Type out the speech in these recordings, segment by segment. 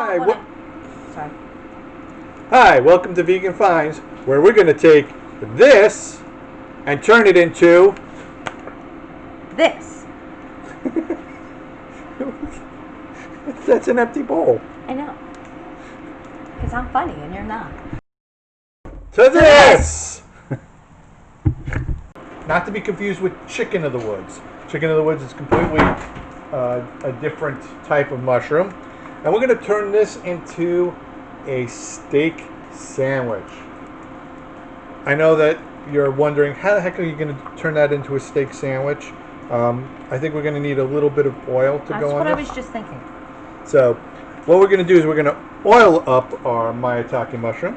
Hi, Sorry. Hi, welcome to Vegan Finds, where we're going to take this and turn it into This. That's an empty bowl. I know. Because I'm funny and you're not. To this! Not to be confused with chicken of the woods. Chicken of the woods is completely a different type of mushroom. And we're going to turn this into a steak sandwich. I know that you're wondering, how the heck are you going to turn that into a steak sandwich? I think we're going to need a little bit of oil to go on. That's what I this. was just thinking. So, what we're going to do is we're going to oil up our Maitake mushroom.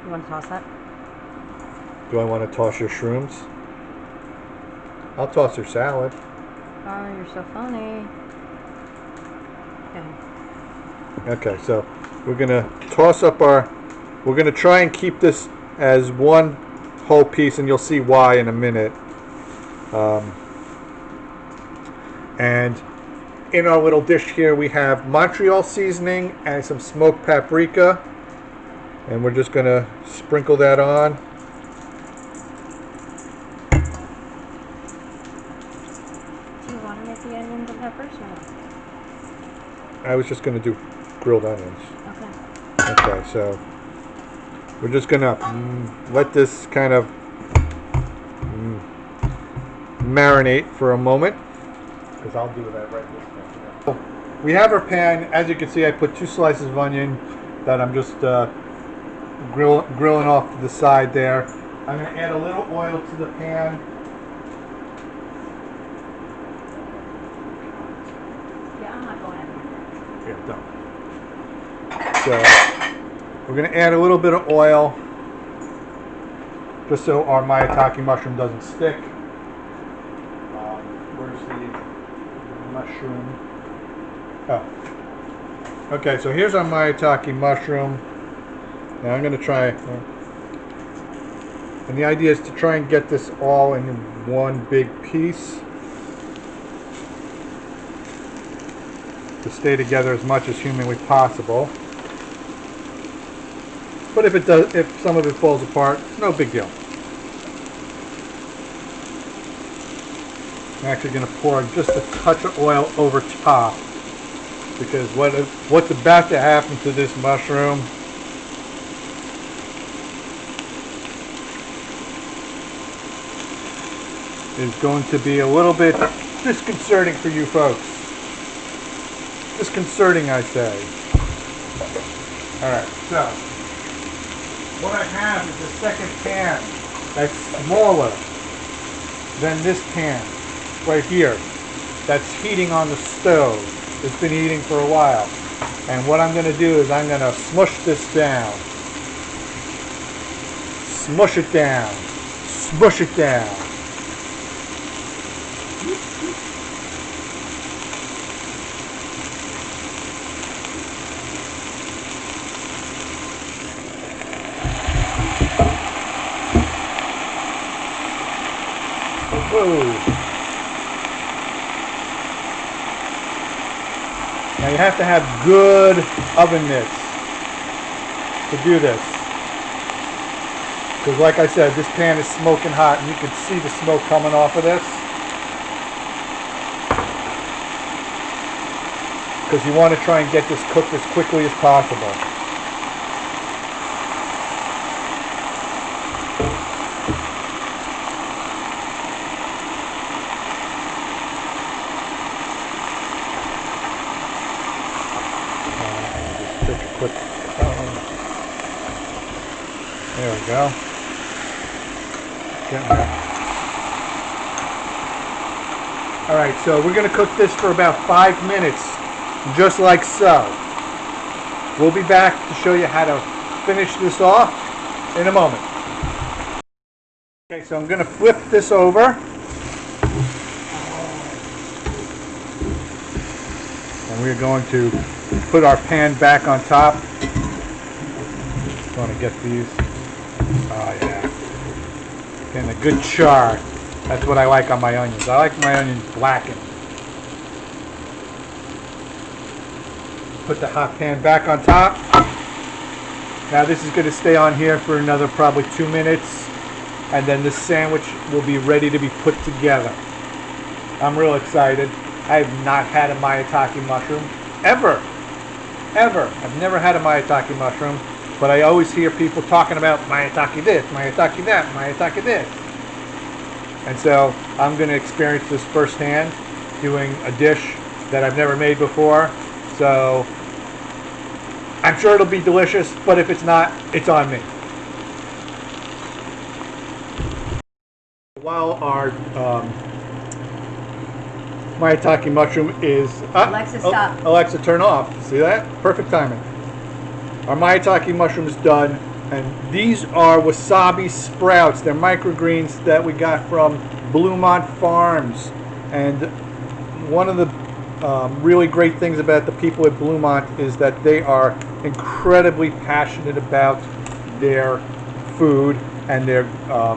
You want to toss that? Do I want to toss your shrooms? I'll toss your salad. Oh, you're so funny. Okay, so we're going to toss up we're going to try and keep this as one whole piece, and you'll see why in a minute. And in our little dish here, we have Montreal seasoning and some smoked paprika. And we're just going to sprinkle that on. Do you want to make the onions and peppers or not? I was just going to do grilled onions. Okay. Okay, so we're just going to let this kind of marinate for a moment. Because I'll do that right this time. So we have our pan. As you can see, I put 2 slices of onion that I'm just grilling off to the side there. I'm going to add a little oil to the pan. Yeah, I'm not going anywhere. Yeah, don't. So we're going to add a little bit of oil just so our Maitake mushroom doesn't stick. Where's the mushroom? Oh. Okay, so here's our Maitake mushroom. Now I'm going to try, and the idea is to try and get this all in one big piece to stay together as much as humanly possible. But if some of it falls apart, no big deal. I'm actually going to pour just a touch of oil over top, because what's about to happen to this mushroom is going to be a little bit disconcerting for you folks. Disconcerting, I say. Alright, so what I have is a second pan that's smaller than this pan right here, that's heating on the stove. It's been heating for a while. And what I'm going to do is I'm going to smush this down. Smush it down. Smush it down. Whoa. Now you have to have good oven mitts to do this. Because like I said, this pan is smoking hot and you can see the smoke coming off of this. Because you want to try and get this cooked as quickly as possible. Take a quick there we go. Getting there. Alright, so we're going to cook this for about 5 minutes, just like so. We'll be back to show you how to finish this off in a moment. Okay, so I'm going to flip this over. And we're going to put our pan back on top. Want to get these. Oh yeah. Getting a good char. That's what I like on my onions. I like my onions blackened. Put the hot pan back on top. Now this is going to stay on here for another probably 2 minutes, and then this sandwich will be ready to be put together. I'm real excited. I have not had a Maitake mushroom ever. I've never had a Maitake mushroom, but I always hear people talking about Maitake this, Maitake that, Maitake this. And so I'm going to experience this firsthand, doing a dish that I've never made before. So I'm sure it'll be delicious, but if it's not, it's on me. While our Maitake mushroom is... Alexa, stop. Alexa, turn off. See that? Perfect timing. Our Maitake mushroom is done, and these are wasabi sprouts. They're microgreens that we got from Bluemont Farms. And one of the really great things about the people at Bluemont is that they are incredibly passionate about their food and their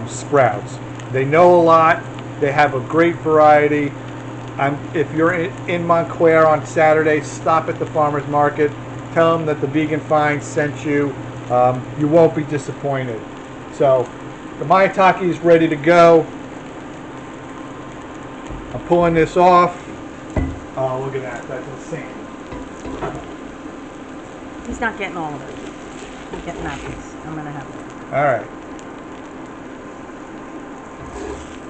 sprouts. They know a lot. They have a great variety. If you're in Montclair on Saturday, stop at the farmer's market. Tell them that the Vegan Find sent you. You won't be disappointed. So the Maitake is ready to go. I'm pulling this off. Oh, look at that. That's insane. He's not getting all of it. He's getting that piece. I'm going to have it. All right.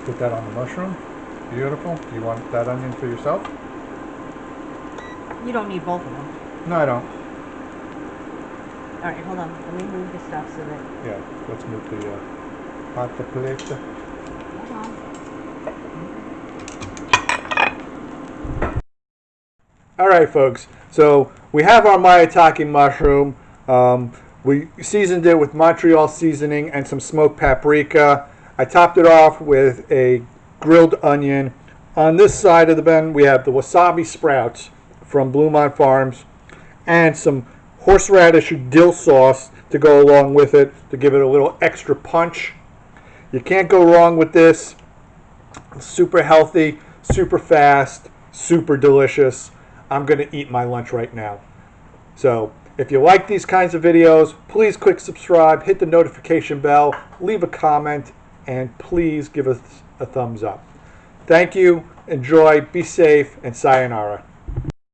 Put that on the mushroom. Beautiful. Do you want that onion for yourself? You don't need both of them. No, I don't. All right, hold on. Let me move the stuff so that... Yeah, let's move the hot plate. Hold on. All right, folks. So we have our Maitake mushroom. We seasoned it with Montreal seasoning and some smoked paprika. I topped it off with a grilled onion. On this side of the bin, we have the wasabi sprouts from Bluemont Farms and some horseradish dill sauce to go along with it to give it a little extra punch. You can't go wrong with this. It's super healthy, super fast, super delicious. I'm going to eat my lunch right now. So if you like these kinds of videos, please click subscribe, hit the notification bell, leave a comment, and please give us a thumbs up. Thank you, enjoy, be safe, and sayonara.